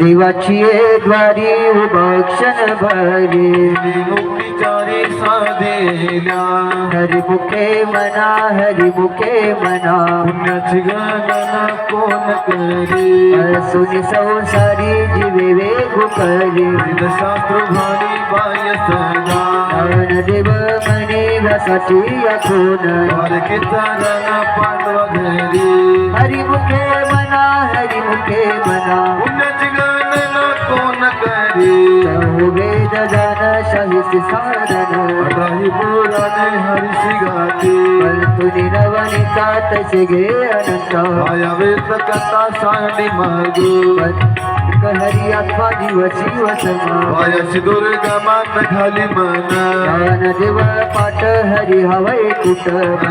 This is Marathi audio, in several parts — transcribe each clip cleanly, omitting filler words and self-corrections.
देवाची ये द्वारी उभा क्षण भरी मुक्तीचारी साधेल्या हरिमुखे मना हरिमुखे मना पुण्याची गणना कोण करी सुनी संसारी जीवे वेगु करी शास्त्र भारी बाय सदा देव म्हणे व्यासाची अखोन द्वारकेचा रण पांडवा घरी हरिमुखे मना हरिमुखे मना पुण्याची गणना कोण करी वेद जान शाही सारण अठराही पुराणे हरिशी गाती तुनी नवनिका तसे गे अनंत माया वेद कथा सांडी मागू हरी आत्मा दिवसी वसमा मायाची दुर्गा मान खाली मना गान देव पाठ हरी हवय कुट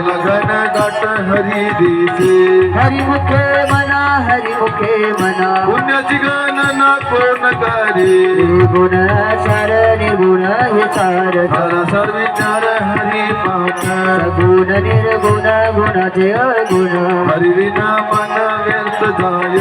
लगन गाठ हरी दिसे हरिमुखे मना हरिमुखे मना पुण्याची गणना कोण करी गुण सार निर्गुण हे सार सर विचार हरी पाठ सगुण निर्गुण गुणाचे अगुण हरी विना मन व्यर्थ जाय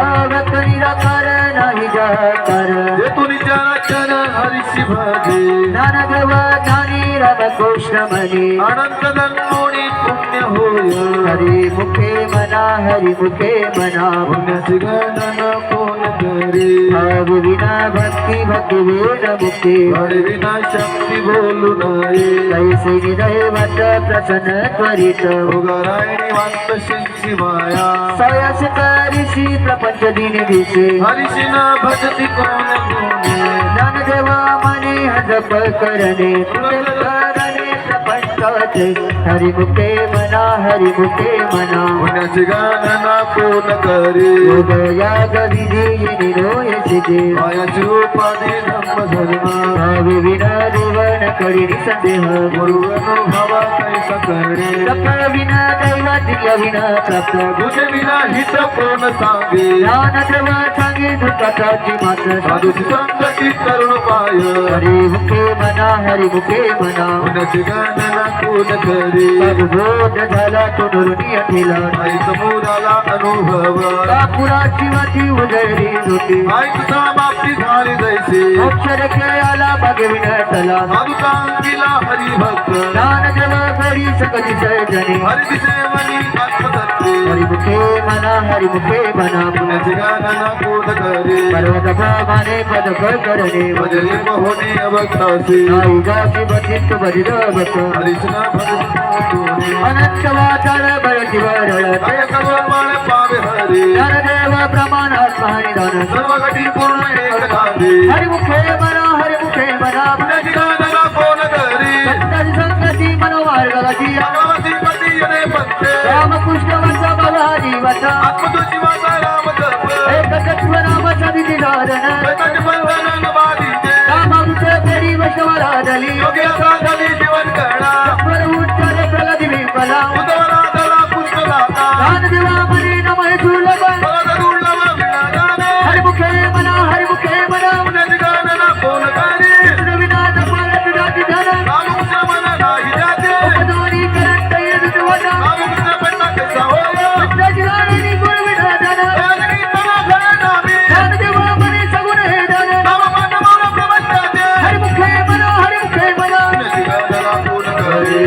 अगत निराकार नाही जाकार जे तू निचारा चर हरीशी भजे ज्ञानदेव ज्ञानी राम कृष्ण म्हणे अनंत जन्मोनी पुण्य होय हरिमुखे मना हरिमुखे मना पुण्याची गणना कोण करी भाव विना भक्ती भक्ती वेद मुक्ती हरी विना शक्ती बोलू नये कैसे निदय वाट प्रसन्न त्वरित उगारायणी वांत शिंची माया सयस करिसी प्रपंच दिन दिसे हरीशी ना भजती कोण गुणे ज्ञानदेवा मने हजप करणे करणे प्रपंचाचे हरिमुखे मना हरिमुखे मना पुण्याची गणना कोण करी योग याग विधी निरोयसिते मायाची उपाधी धम्म धर्म भावी विना देवन करी संदेह गुरु अनुभवा कैसा करणे सफळ विना दैवादिय विना प्राप्त तुझे विना हित कोण सांगे ज्ञानदेव सांगे दुःखाची मात्र साधूची संगती करुण पाय हरिमुखे मना हरिमुखे मना पुण्याची गणना कोण करी बोध झाला तो नरुणी ठेला आई समुदाला अनुभव कापुराची वाटी उजळली होती आई तुझा बाप्ती झाली जैसे अक्षर खेळाला भगविन तला साधूचा अंकिला हरिभक्त ज्ञानदेव घरी सकली जने हरी दिसे मनी आत्मतत्वे हरिमुखे मना हरिमुखे मना पुण्याची गणना कोण करी पर्वत प्रमाणे पद करणे भजले होणे अभक्तासी आई जाती बचित बरिद भक्त हरिष्णा भजने अनंत वाचाळ बळची वरळत काय सर्व पाळ पावे हरी ज्ञानदेव प्रमाणात महानिदान सर्व घटी पूर्ण एक गांधी हरिमुखे मना हरिमुखे मना पुण्याची गणना कोण करी संतरी संगती मनोमार्गाची भगवती पती यने पंथे रामकृष्ण वंश बलहारी वचा आत्मतुची माता राम जप एक तत्व नामाचा विधी धारण वेदांची बंधन नवादीचे रामावृत फेरी वशवराधली योगी साधली जीवन करणा स्वर उच्चार प्रगती विफला उदवरा दला पुष्प दाता ज्ञानदेवा मने नमः दुर्लभ भगवत दुर्लभ विनादाने हरिमुखे मना हरिमुखे मना पुण्याची गणना कोण करी कृष्ण विना जपाल तुझाची धन रामकृष्ण मन नाही जाते उपद्वारी करंत येत वना रामकृष्ण पंडा कसा होय पुत्राची राणी गुण विधान वेदगी तमा घरे नामी ज्ञानदेवा मने सगुण हे धन नाम मान मोर प्रबंधाचे हरिमुखे मना हरिमुखे मना पुण्याची गणना कोण करी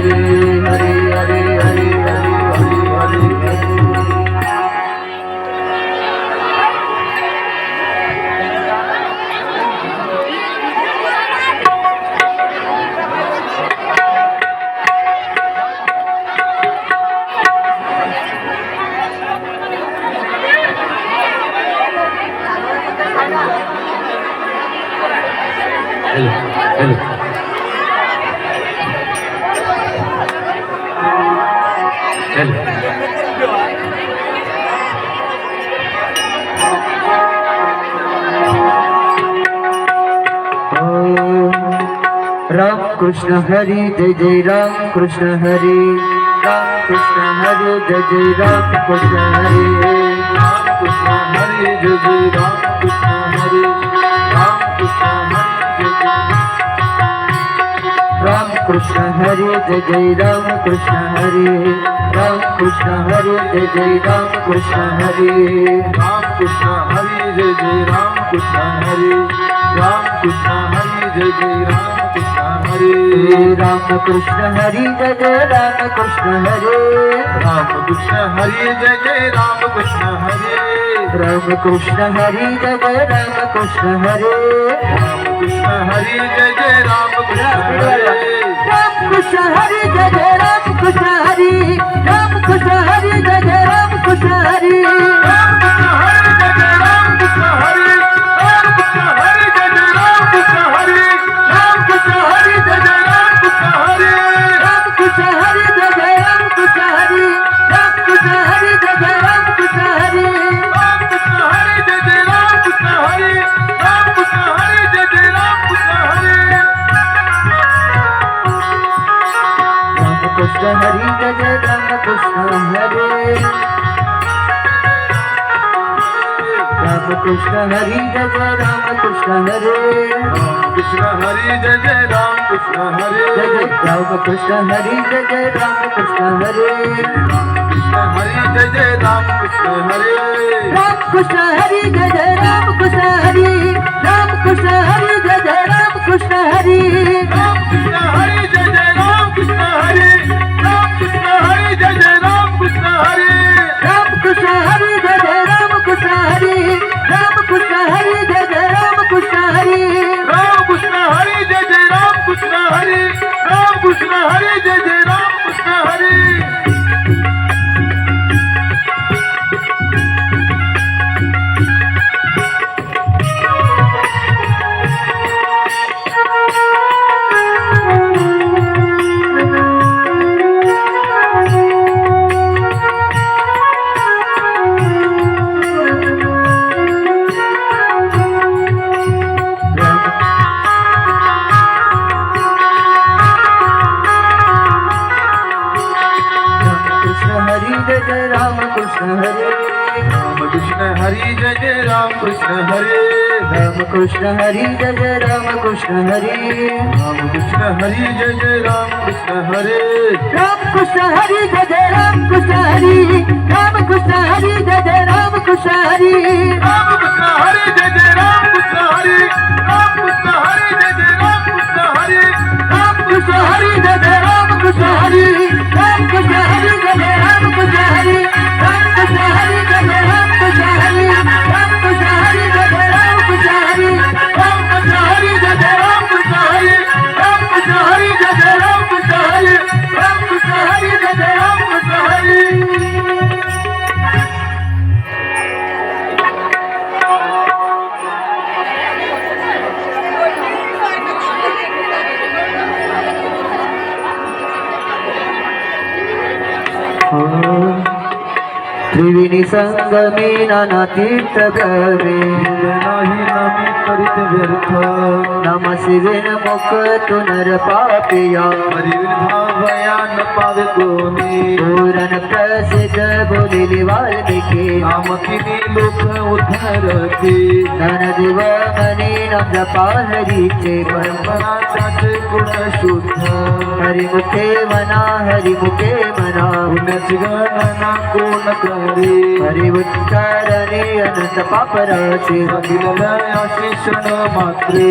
हरि हरि हरि हरि हरि राम कृष्ण हरी जय जय राम कृष्ण हरी राम कृष्ण हरी जय जय राम कृष्ण हरी राम कृष्ण हरी जय जय राम कृष्ण हरी राम कृष्ण हरी जय जय राम कृष्ण हरे जय जय राम कृष्ण हरे राम कृष्ण हरे जय जय राम कृष्ण हरे राम कृष्ण हरी जय जय राम कृष्ण हरे राम कृष्ण हरी जय जय राम कृष्ण हरे राम कृष्ण हरे जय जय राम कृष्ण हरे राम कृष्ण हरी जय जय राम कृष्ण हरे राम कृष्ण हरे जय जय राम कृष्ण हरे राम कृष्ण हरी जय जय राम कृष्ण हरे राम कृष्ण हरे जय जय राम कृष्ण हरे राम कृष्ण हरे जय जय राम कृष्ण हरे राम कृष्ण हरी जय जय राम कृष्ण हरे राम कृष्ण हरी जय जय राम कृष्ण हरे राम कृष्ण हरी जय जय राम कृष्ण हरे राम कृष्ण हरे जय जय राम कृष्ण हरे राम कृष्ण हरे जय जय राम कृष्ण हरे राम कृष्ण हरी जय जय राम कृष्ण हरे राम कृष्ण हरी जय जय राम कृष्ण हरे राम कृष्ण हरे जय जय राम कृष्ण हरे राम कृष्ण हरे जय जय राम कृष्ण हरे कृष्ण हरी जय जय राम कृष्ण हरे जय जय राम कृष्ण हरे जय जय राम कृष्ण हरे कृष्ण हरी जय जय राम कृष्ण हरे राम कृष्ण हरे जय जय राम कृष्ण हरे राम कृष्ण हरे जय जय राम कृष्ण हरे राम कृष्ण हरी जय जय राम कृष्ण हरे राम कृष्ण हरी जय जय राम कृष्ण हरे राम कृष्ण हरे जय जय राम कृष्ण हरे राम कृष्ण हरे जय जय राम कृष्ण हरे राम कृष्ण हरी जय जय राम कृष्ण हरे राम कृष्ण हरी जय जय राम कृष्ण हरे राम कृष्ण हरे राम कृष्ण हरी जय जय राम कृष्ण हरे राम कृष्ण हरे जय जय राम कृष्ण हरे राम कृष्ण हरी जय जय राम कृष्ण हरे राम कृष्ण हरे जय जय राम कृष्ण हरे राम कृष्ण हरे जय जय राम कृष्ण हरे राम कृष्ण हरी जय जय राम कृष्ण हरे राम कृष्ण हरी जय जय राम कृष्ण हरे राम कृष्ण हरे जय जय राम कृष्ण हरे राम कृष्ण हरे जय जय राम कृष्ण हरे राम कृष्ण हरे जय जय राम कृष्ण हरे राम कृष्ण हरे जय जय राम कृष्ण हरे राम कृष्ण हरी जय जय राम कृष्ण हरे राम कृष्ण हरी जय जय राम कृष्ण हरे राम कृष्ण हरी जय जय राम कृष्ण हरे त्रिवेणी संगमे नाना तीर्थ गवे नाही नमी करीत व्यर्थ नम शिवेन मुख तुनर पापिया हरिविर्भावया न पावे कोणी पूरण प्रसिद्ध बोलिली वाल्मिकी नाम किनी लोक उद्धरते धन दिव मनी नम जपा हरीचे परंपरा त्याचे गुण शुद्ध हरिमुखे मना हरिमुखे मना पुण्याची गणना कोण करे हरि उच्चारणे अनंत पापराचे अशी क्षण मात्रे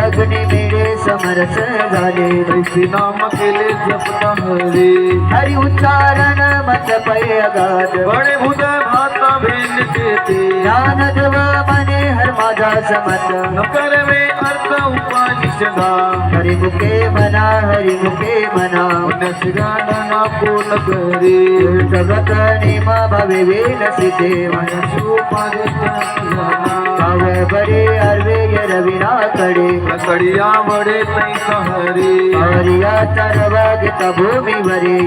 अग्नि मेळे समरस झाले तैसे नाम केले जपता हरे हरि उच्चारण मत पै अगाध बळे भूत भाता भिन्न चेते ज्ञान देव मने हर माझा समत न करवे अर्थ उपनिषदा हरिमुखे मना हरिमुखे मना पुण्याची गणना कोण करे जगत नेम भवे वेनसी देव भाव बरे अर्वे रविना कडे कडिया वडे तैसा हरे हरिया चरवागित भूमी वरे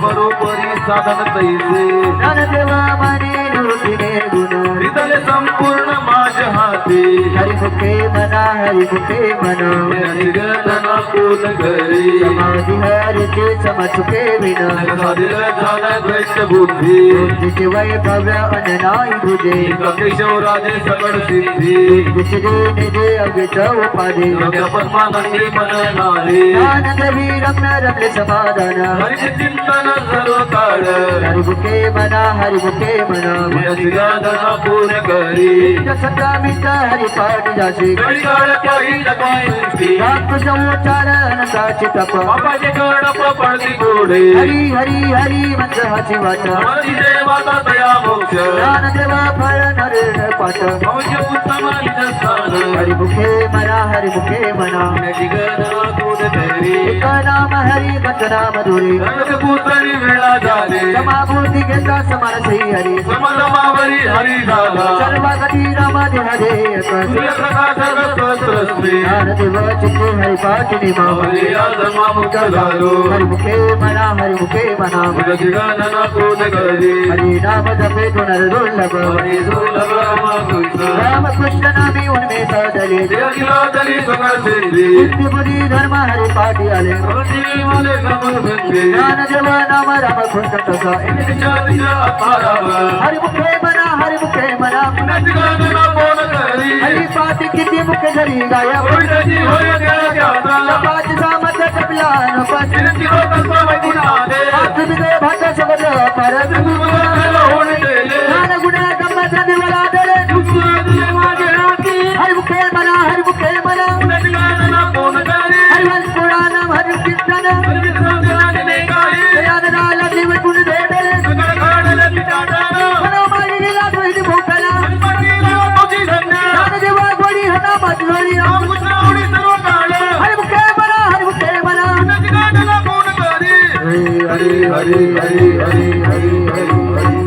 बरोबरी साधन तैसे ज्ञान देवा मने बुद्धीने गुण दिसले संपूर्ण माझ्या हाती हरिमुखे म्हणा हरिमुखे म्हणा निगतना पूर्ण करी समाधी हरिचे समचुके विना साधिल झाला द्वैत बुद्धी बुद्धीचे वैभव्य अननाई तुझे केशवराजे सकळ सिद्धी दिसले निजे अव्यच उपाधी पद्मानंदी मन नाही आनंदवी रम्य रमले समाधान हरिचे चिंतन सर्व काळ हरिमुखे म्हणा हरिमुखे म्हणा निगतना पूर्ण करी सदा मित हरिपाठ जाशी घडीगाळ काही नकाय सृष्टी रात संचारण साची तप बापाचे कर्ण पडती गोडे हरी हरी हरी मंत्राची वाचा हरी देवाचा दया मोक्ष ज्ञान देवा फळ नरेण पाठ भविष्य उत्तम स्थान हरिमुखे म्हणा हरिमुखे म्हणा निगतना पूर्ण करी एक नाम हरी बंदना मधुरी रंगभूतरी वेळा झाले समाभूती घेता समान श्री हरी समजमावरी हरी झाला सर्वागती राम देह सूर्यप्रकाश सहस्र स्त्री ज्ञान देव चित्ते हरिपाठ निमा हरिया जन्मामुक्त झालो हरिमुखे म्हणा हरिमुखे म्हणा निगतना पूर्ण करी हरी नाम जपे पुनर्दुर्लभ हरी सुलभ रामकृष्ण रामकृष्ण नामी उन्मे साधले देवीला दली सकळ सिद्धी बुद्धिबुद्धी धर्म हरिपाठी आले हरी माले समर संधी ज्ञान देव नाम रामकृष्ण तसा दिशा दिशा अपारावा हरिमुखे म्हणा हरिमुखे म्हणा निगतना पूर्ण करी हरिपाठी किती मुख धरी गाया होय होय द्याता पाच सामत जपला नपत चिरंजी तत्व वैकुंठाने हात विजय भाट सगळ परत होणे गेले ज्ञान गुण गंमत दिवला दळे हरिमुखे म्हणा हरिमुखे म्हणा हरिवंश पुराण हरि कीर्तन दयानदाला जीव गुण दे दे मनोमारी लीला तुझी भोकला ज्ञान देवा गोडी हना मधुरी हरिमुखे म्हणा हरिमुखे म्हणा हरी हरी हरी हरी हरी हरी हरी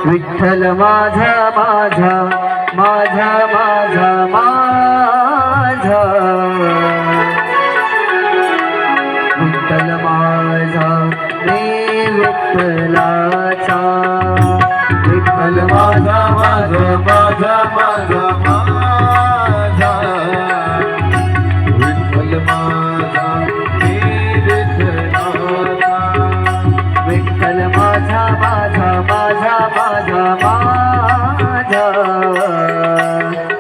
विठ्ठल माझा माझा माझा माझा माझा विठ्ठल माझा मी विठ्ठलाचा विठ्ठल माझा माझा माझा माझा माझा विठ्ठल माझा मी विठ्ठलाचा विठ्ठल माझा माझा माझा माझा माझा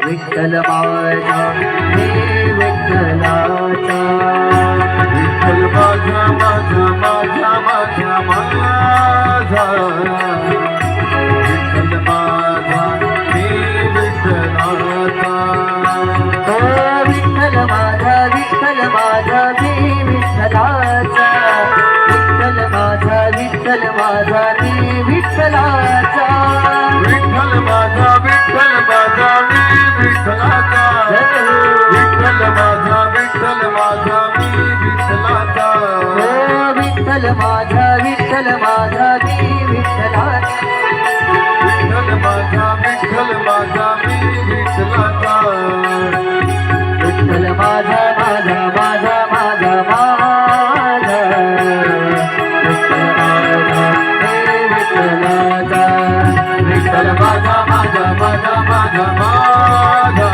विठ्ठल माझा मी विठ्ठलाचा विठ्ठल माझा माझा माझा माझा माझा विठ्ठल माझा मी विठ्ठलाचा ओ विठ्ठल माझा मी विठ्ठलाचा विठ्ठल माझा मी विठ्ठलाचा विठ्ठल माझा मी विठ्ठलाचा विठ्ठल माझा मी विठ्ठलाचा ओ विठ्ठल माझा मी विठ्ठलाचा विठ्ठल माझा मी विठ्ठलाचा विठ्ठल माझा माझा माझा माझा माझा विठ्ठलाचा विठ्ठल माझा माझा माझा माझा माझा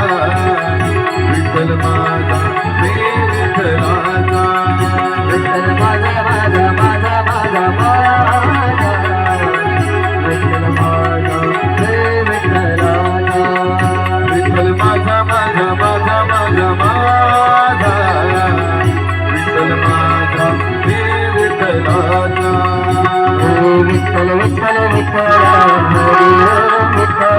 विठ्ठल माझा मी विठ्ठलाचा विठ्ठल माझा माझा माझा माझा माझा विठ्ठल माझा हे विठ्ठलाचा विठ्ठल माझा माझा माझा माझा माझा विठ्ठल माझा मी विठ्ठलाचा ओ विठ्ठल विठ्ठल विठ्ठल हरी ओम विठ्ठल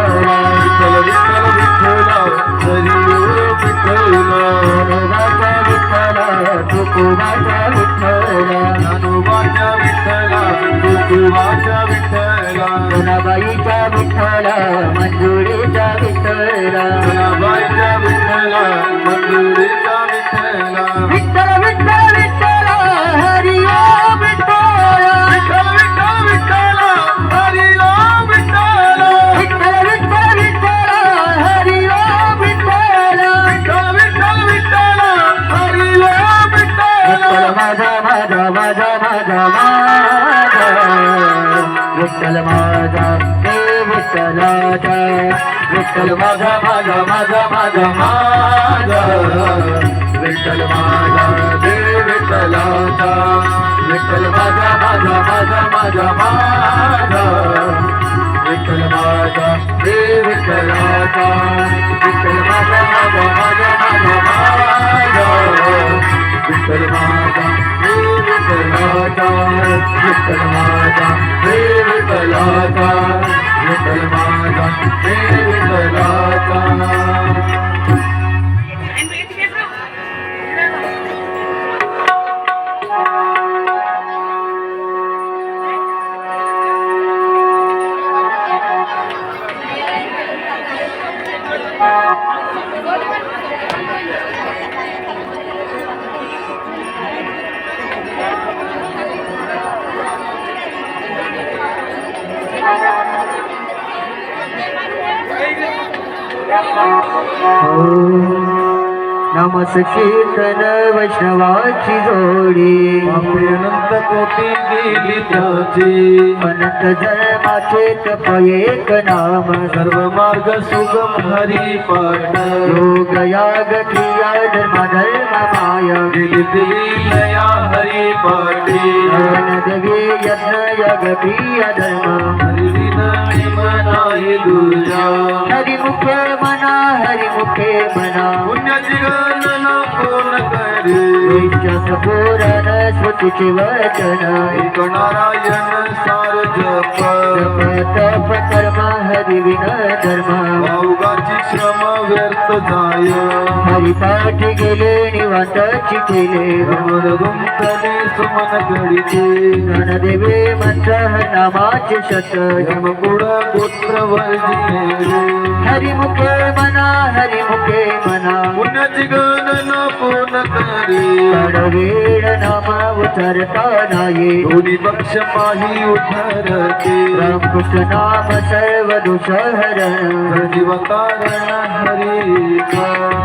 विठ्ठल विठ्ठल विठ्ठला हरी ओम विठ्ठला ज्ञानोबाच्या विठ्ठला तुकोबाच्या विठ्ठला ज्ञानोबाच्या विठ्ठला तुकोबाच्या विठ्ठला सोनाबाईच्या विठ्ठला मंजुळीच्या विठ्ठला जनाबाईच्या विठ्ठला मंजुरीच्या विठ्ठला विठ्ठल विठ्ठल विठ्ठल हरी ओम विठ्ठल विठ्ठल विठ्ठल विठ्ठला हरी ओम विठ्ठल माझा देव विठ्ठलाचा विठ्ठल माझा माझा माझा माझा माझा विठ्ठल माझा देव विठ्ठलाचा विठ्ठल माझा माझा माझा माझा माझा विठ्ठल माझा देव विठ्ठलाचा विठ्ठल माझा माझा माझा माझा माझा विठ्ठल माझा देव विठ्ठलाचा विठ्ठल माझा देव विठ्ठलाचा विठ्ठल माझा देव विठ्ठलाचा नमस कीर्तन वैष्णवाची जोडी अनंत कोटी गेली त्याची अनंत जन्माचे तप एक नाम सर्व मार्ग सुगम हरी पाठ योग याग क्रिया धर्म धर्म माया दिली दिलीया हरी पाठी देवी यज्ञ याग क्रिया धर्म हरी नाही मनाई दुजा हरिमुखे मना हरिमुखे मना पुण्याची गणना कोण करी विश्वास पुराण स्मृतीचे वचन एक नारायण सार जप जप तप कर्म हरि विन धर्म भाऊगाची श्रम व्यर्थ जाय हरिपाठ गेले निवांताची केले भ्रमर गुंतले सुमन गडीचे गणदेवे मंत्र नामाचे शत यमकुड गोत्र वर्जिले हरिमुखे मना हरिमुखे मना पुण्याची गणना कोण करी कडवेळ नाम उच्चारता नाही दोन्ही पक्ष पाही उद्धरते रामकृष्ण नाम सर्व दोष हरण जीव कारण हरी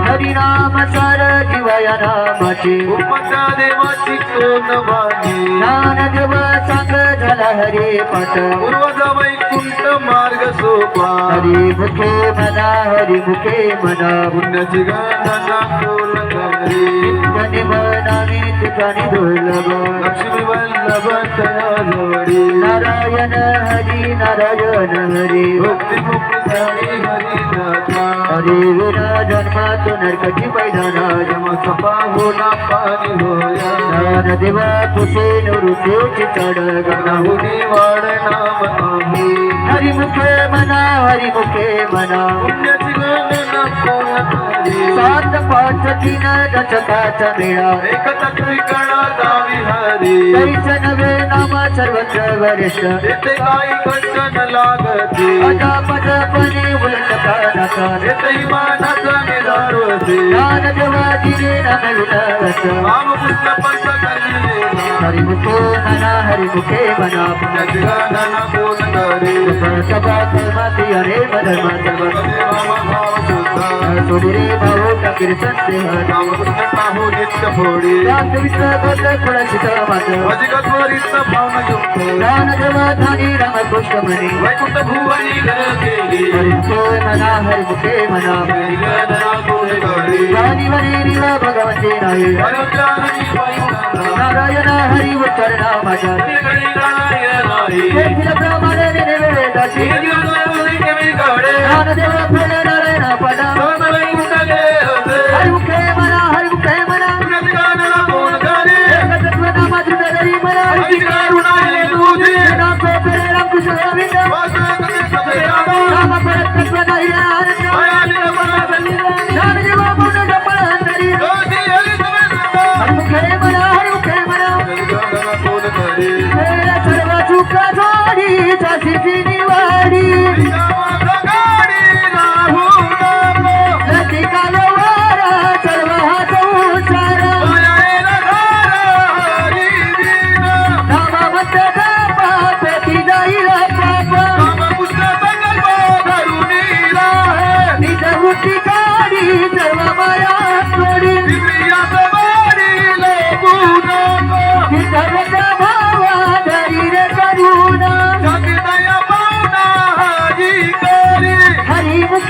हरिनाम सार जीवया नामाचे उपत्या देवाची कोण बाणी ज्ञान देव सांग झाला हरे पाठ पूर्वज वैकुंठ मार्ग सोपा हरिमुखे मना हरिमुखे मना पुण्याची गणना कोण करी ठिकाणी मनाने ठिकाणी दुर्लभ लक्ष्मी वल्लभ तयारी नारायण हरी नारायण हरी भक्ती मुक्ती झाली हरी नाथा हरे विना जन्मातो नरकटी पैदाना जमचा पाहुणा पाणी होया ज्ञान देवा कुशे निवृत्तीची चढ नाहुनी वाड नाम आम्ही हरिमुखे मना हरिमुखे मना पुण्याची गणना कोण करी सात पाच तीन दशकाचा मेळा एक तत्विकणा दावी हरी तैस नवे नाम सर्वत्र वरिष्ठ येथे काही कंचन लागते अजापदपणे उलट कानाकार येथे इमानाचा निधारवते ज्ञान देवा दिले नविनवत रामकृष्ण पंच करविलेला हरिमुखे मना हरिमुखे मना पुण्याची गणना कोण करी सभा कर्माती हरे धर्म सर्व भाव शुद्ध सोडिरे भाऊ कीर्तन देह रामकृष्ण पाहू नित्य फोडी रामकृष्ण गोत्र कुळशित मात वजिगत्वरित भावना युक्त ज्ञान देवा धानी रामकृष्ण म्हणे वैकुंठ भुवनी घर केली हरिमुखे मना हरिमुखे मना गणना कोण करी ज्ञानी वने निव भगवंते नाही अनुज्ञानी वायुनंदा नारायण हरी उच्चारणा माझ्या देखील प्रमाणे निवेदाची ज्ञान देवा फळ नारायण पदा हरिमुखे मना हरिमुखे मना एकतत्व नामा धरी मला नाम सोपे रामकृष्ण गोविंद राम परत तत्व नाही ज्ञान देवा पूर्ण डपळ अंतरी हरिमुखे मना हरिमुखे मना सर्व चुका जोडी चासी निवाडी गाडी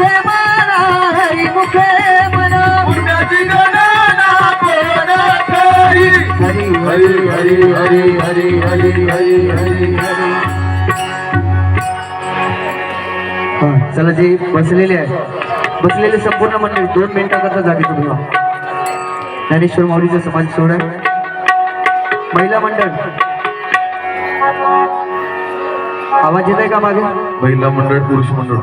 मुखे म्हणा हरी मुखे म्हणा पुण्याची गणना कोण करी हरी हरी हरी हरी हरी हरी हरी हरी हरी. चला जे बसलेले आहे बसलेले संपूर्ण मंडळी 2 मिनिटाकरता जागे तुम्ही व्हा. ज्ञानेश्वर माऊलीचा समाज सोहळा आहे. महिला मंडळ आवाज येत आहे का मागे? महिला मंडळ पुरुष मंडळ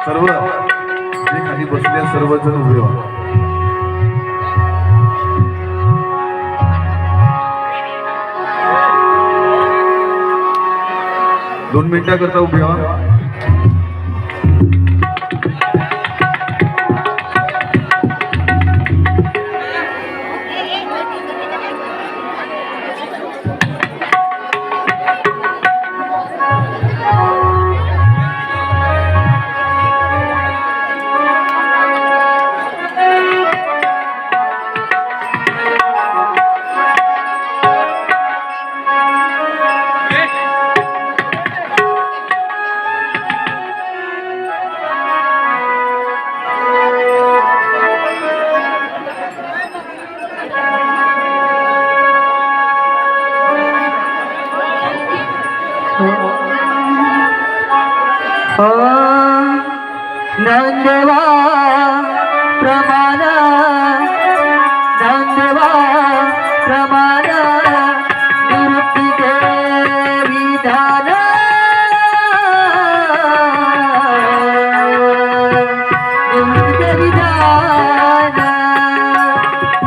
सर्व जे खाली बसले सर्वजण उभे व्हा. दोन मिनिटाकरता उभे व्हा. नंदवा प्रमाण नंदवा प्रमाण निवृत्ती देवी दान निवृत्ती देवी दान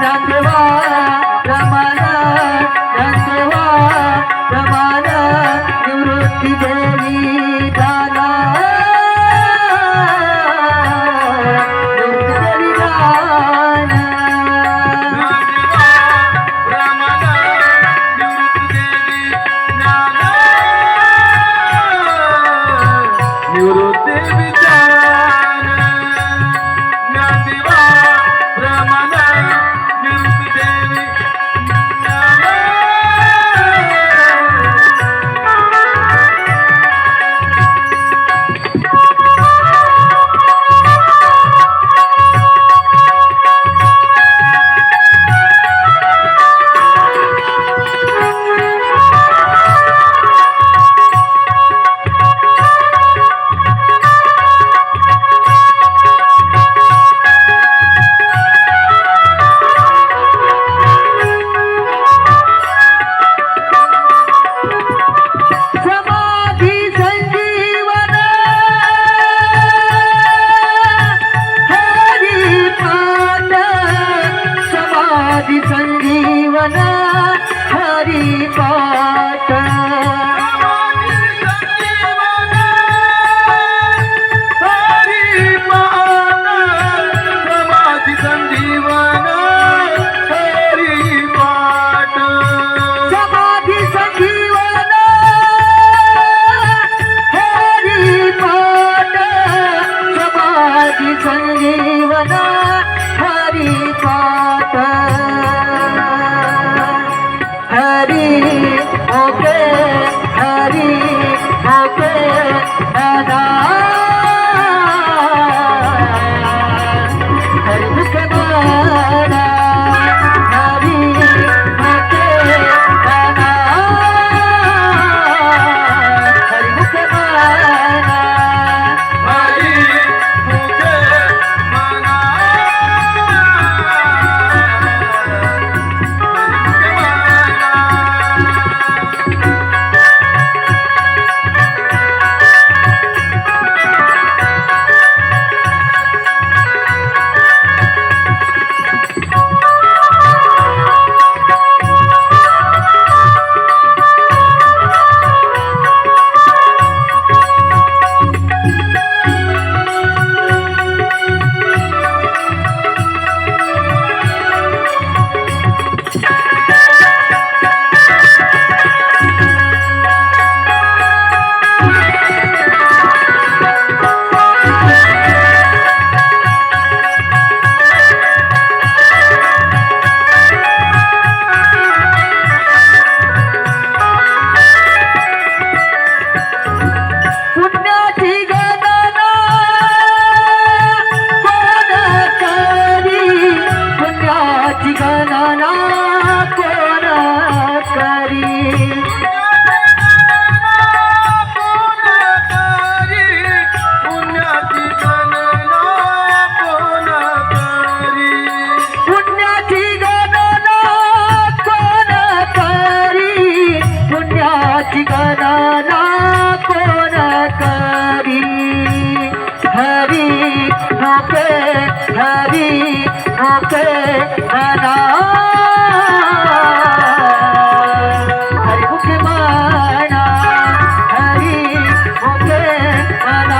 नंदवा प्रमाण नंदवा प्रमाण निवृत्ती देवी दान मुखे माना हरी मुखे माना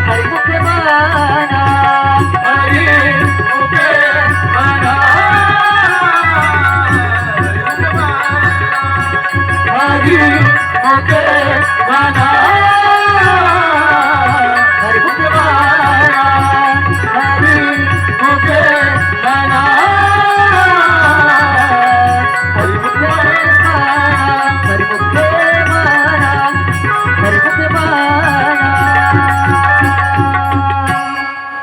हरी मुखे माना हरी मुखे माना हरी मुखे माना हरी मुखे माना हरी मुखे माना हरी मुखे माना हरी मुखे माना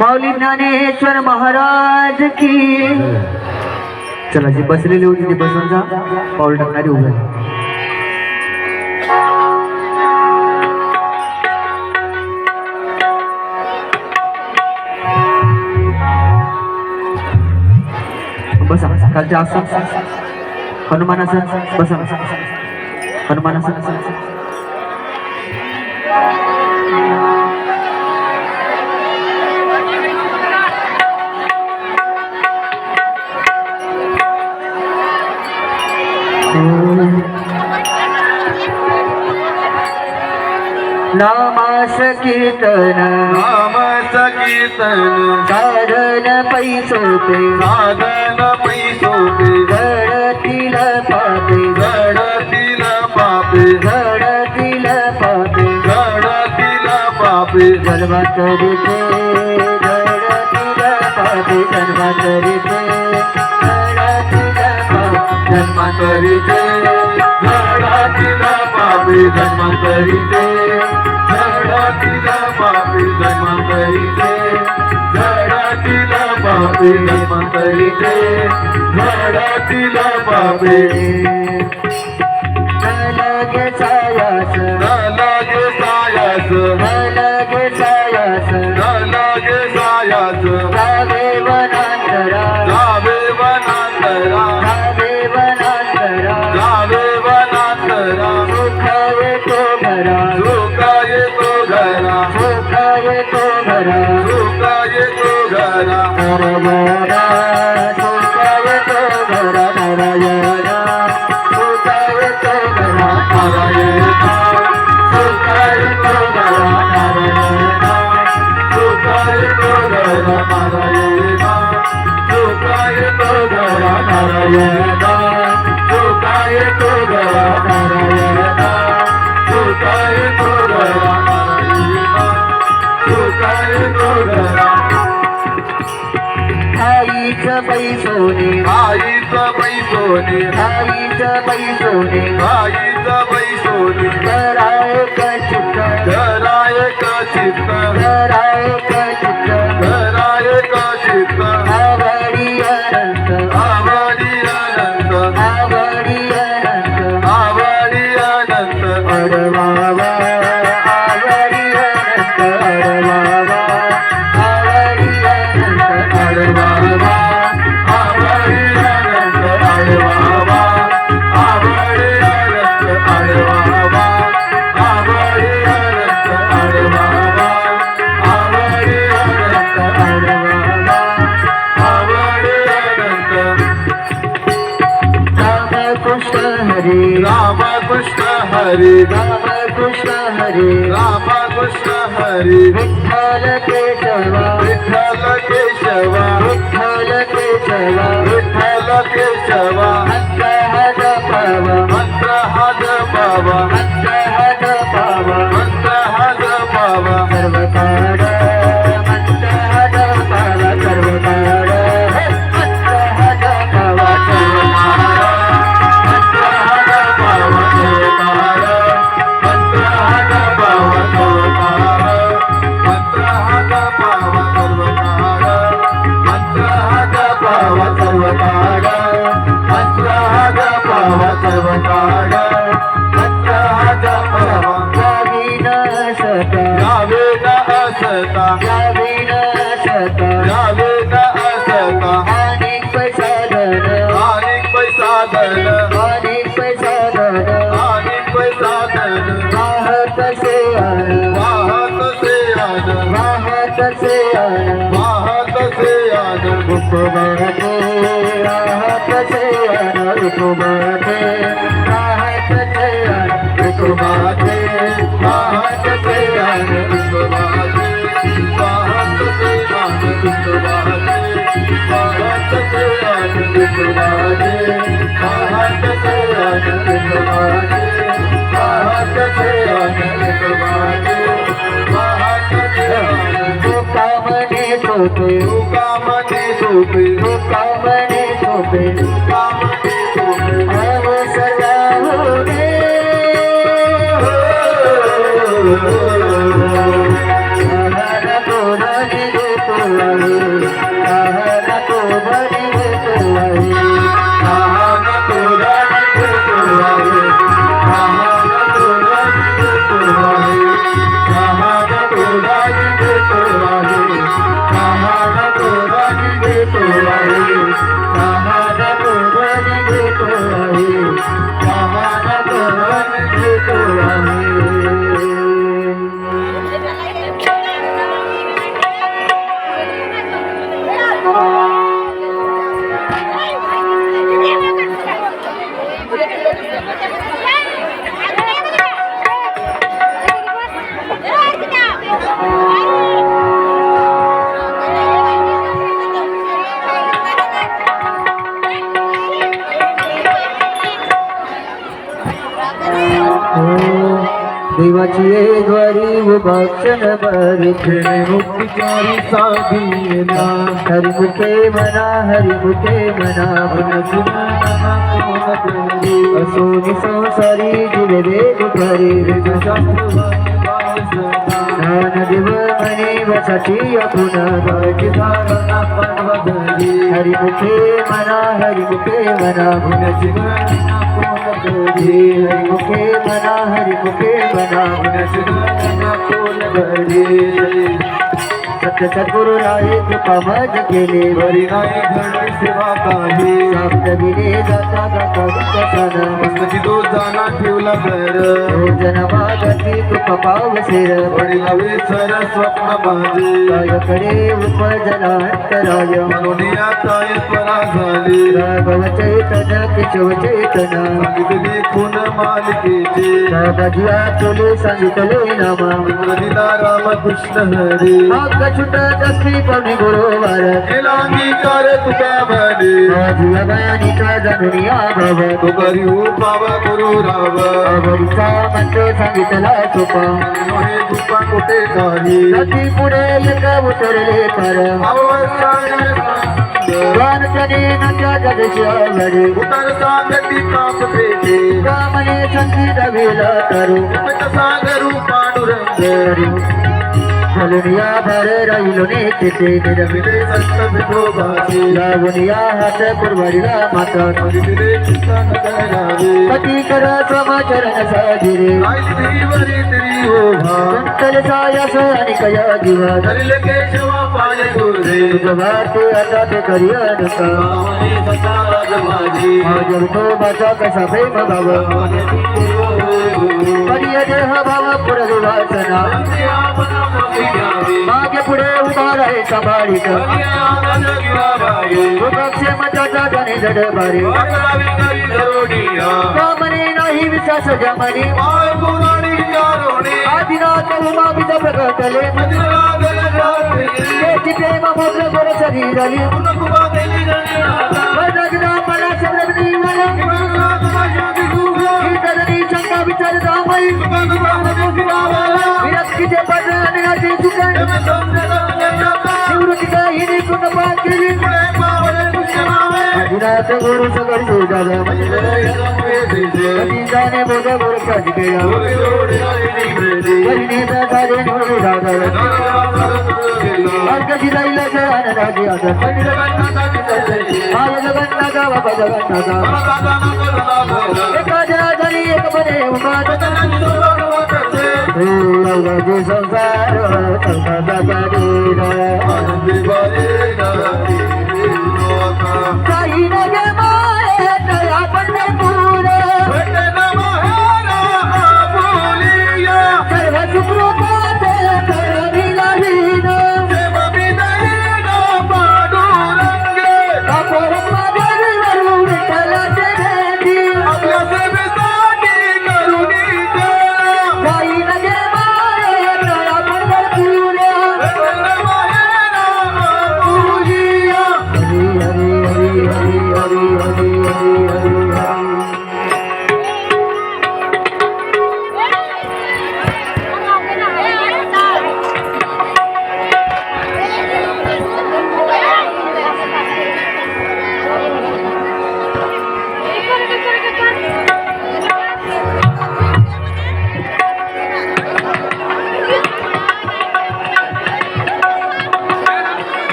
माऊली ज्ञानेश्वर महाराज की चला जी बसलेली होती ती बसून जा पाऊल टाकणारी उभे बसा कालच्या आसन हनुमानासन बसा हनुमानासन नामास कीर्तन नाम कीर्तन साधन पैसोते साधन पैसोते घडतील पापे घडतील पापे घडतील पापे घडतील पापे जन्मांतरीते घडतील पापे जन्मांतरीते घडतील पापे जन्मांतरीचे घडतील पापे जन्मांतरीचे घडतील पापे जन्मांतरीचे घडतील पापे जन्मांतरीचे घडतील पापे लागे सायास न लागे सायास लागे सायास न लागे सायास जावे वनांतरा जावे वनांतरा जावे वनांतरा जावे वनांतरा सुखाये तो घरा सुखाये तो घरा सुखाये तो घरा सुखाये तो घरा नरवरा सुखाये तो घरा नारायणा सुखाये तो घरा नारायणा सुखाये तो घरा नारायणा सुखाये तो घरा नारायणा सुखाये तो घरा नारायणा सुखाये तो घरा नारायणा सुखाये तो घरा नारायणा सुखाये तो घरा आईचं पैसोने आईचं पैसोने आईचं पैसोने आईचं पैसोने कराय चित्त घराय का चित्त कराय चित्त घराय का चित्त आवडी अनंत आवडी अनंत आवडी अनंत आवडी अनंत अडवावा आवडी अनंत अडवावा आवडी अनंत अडवावा आवडी अनंत अडवावा आवडी अनंत अडवावा आवडी अनंत अडवावा आवडी अनंत अडवावा आवडी अनंत रामकृष्ण हरी रामकृष्ण हरी रामकृष्ण हरी रामकृष्ण हरी विठ्ठल केशवा विठ्ठल केशवा विठ्ठल केशवा विठ्ठल केशवा मंत्र हद पावा मंत्र हा जपावा मंत्र हद पावा मंत्र हा जपावा सर्वकाळ मंत्र हद पावा सर्वकाळ मंत्र हद पावा सर्वकाळ मंत्र हा जपावा सोतार मंत्र हा जपावा सोतार मंत्र हा जपावा सर्वकाळ मंत्र हा जपावा सर्वकाळ मंत्र हा जपावा सर्वकाळ मंत्र हा जपावा गावी न सता गावे न असता गावी न सता गावे न असता अनेक पैसा धन अनेक पैसा धन अनेक पैसा धन अनेक पैसा धन वाहत से आन वाहत से आन वाहत से आन वाहत से आन उपवनाचे वाहत से आन विठोबाचे राहतचे विठोबाचे राहतचे विठोबाचे राहतचे विठोबाचे राहतचे विठोबाचे राहतचे विठोबाचे कामने सोपे कामने सोपे कामने सोपे कामने सोपे अब सजा होने कहना तो बनी तो कहना तो बनी कहना तो रानी देवाची द्वारी भक्षण बरिथे मुक्तिचारी साधीना हरिमुखे मना असो संसारी जीवे देव भरे ज्ञान देव मने वसती पुन्हा हरिमुखे मना हरिमुखे मना सत्य सद्गुरु राय कृपा मज केले बरी नाही घडली सेवा काही साप्त दिले जाता जाता विकसन मस्तकी तो जाना ठेवला घर जन मागती कृपा पावसेर वडील सर स्वप्न माझे कायकडे उपजला अंतराय म्हणून आता परा झाली राघव चैतन केशव चैतन सांगितली खून मालिकेचे बाबाजिया चोले सांगितले नामा दिला रामकृष्ण हरी माग छुट दसवी पवनी गुरुवार केला अंगीकार तुका म्हणे बाजूला बयानीचा जाणूनिया भाव तो करी पावा गुरु राव आवडीचा मंत्र सांगितला सोपा हे दुपा कुठे काही नदी पुढे एक उतरले पर प्राणप्रणे नाच्या जगशी आवडे उतर सांगती काप पेटे रामने संगीत वेला करू सागरू पांडुरंग हलुनिया भर राहिलो ने चिते निरमिले संत विठोबाचे लावनिया हात कुरवाडीला माता दिले चिंतन करावे पती कर समाचरण साजिरे वरी तरी हो भा संतल सायास आणि कया दिवा धरिल केशवा पाय तुझे तुझवाते आता ते करियनका मावने सता माझी माझ्या विठोबाचा कसा प्रेम भाव करिय देह भाव पुरवासना मागे पुढे उभा राहे सांभाळीत क्षमता जागाने जडबारे कामने नाही विश्वास जमने आदिनाथ उमा बीज प्रकटले तेची प्रेम मोत्र गोर शरीरली वरगना मला शब्दनी मला गीतनी शंका विचार रामई विरक्तीचे पद आणि आधी सुकन निवृत्ती हिने कुण पाकिरी आदिनाथ गुरु सगळ सोडाला कधी जाणे बोध बोर साज केला परिणिता झाले नोडू दादा अर्ग जिराईला जळान राजी आता माय जगन्ना गावा जगन्ना एखाद्या जणी एक बने उभा जे संसार काही नगे माये तया पंढरपूर सर्व सुकृताते करविला हीन कापोर मागरी वरू विठ्ठलाचे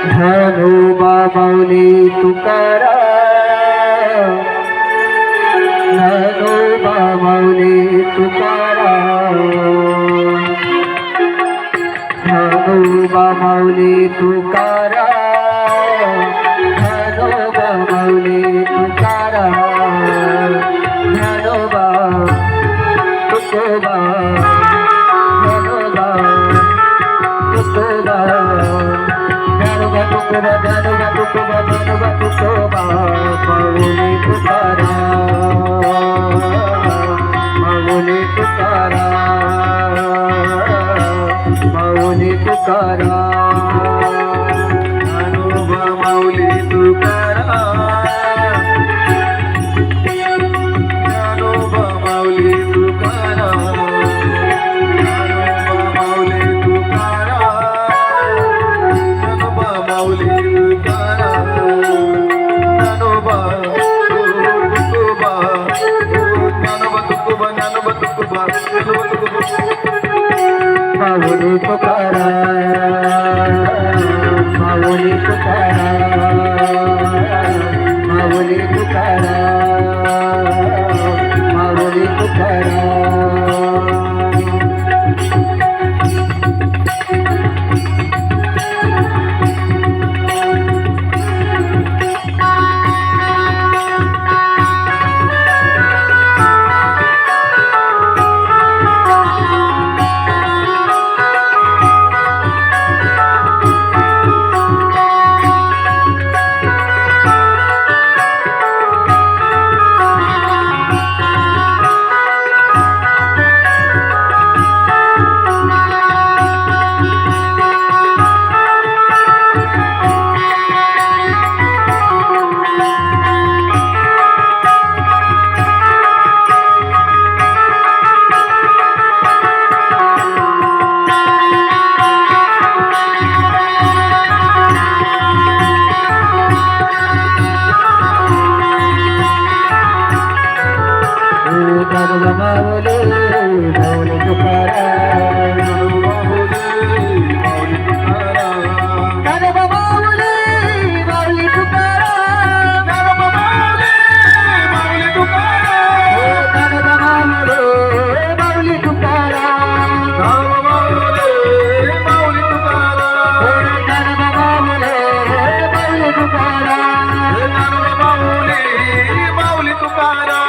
ज्ञानोबा माऊली तुकाराम, ज्ञानोबा माऊली तुकाराम, ज्ञानोबा माऊली तुकाराम, ज्ञानोबा माऊली तुकाराम, ज्ञानोबा तुकोबा, ज्ञानोबा तुकोबा, ज्ञानोबा तुकोबा, ज्ञानोबा तुकोबा, ज्ञानोबा तुकोबा, माऊली तुकाराम, माऊली तुकाराम, माऊली तुकाराम, ज्ञानोबा माऊली तुकाराम, ज्ञानोबा माऊली तुकाराम, ज्ञानोबा माऊली तुकाराम, ज्ञानोबा तुकोबा, ज्ञानोबा तुकोबा, माऊली तुकाराम, माऊली तुकाराम, माऊली तुकाराम, माऊली तुकाराम. माऊली माऊली तुकाराम, ज्ञानोबा माऊली माऊली तुकाराम, ज्ञानोबा माऊली माऊली तुकाराम, ज्ञानोबा माऊली माऊली तुकाराम.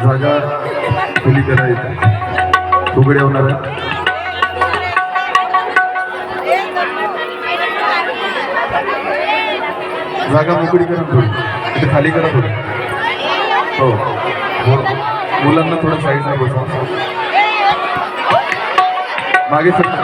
जागा खुली करायची उघडे होणार आहे. जागा मोकळी करा थोडी, इथे खाली करा थोडी. हो मुलांना थोडं साईडला बसवा, मागे सरका.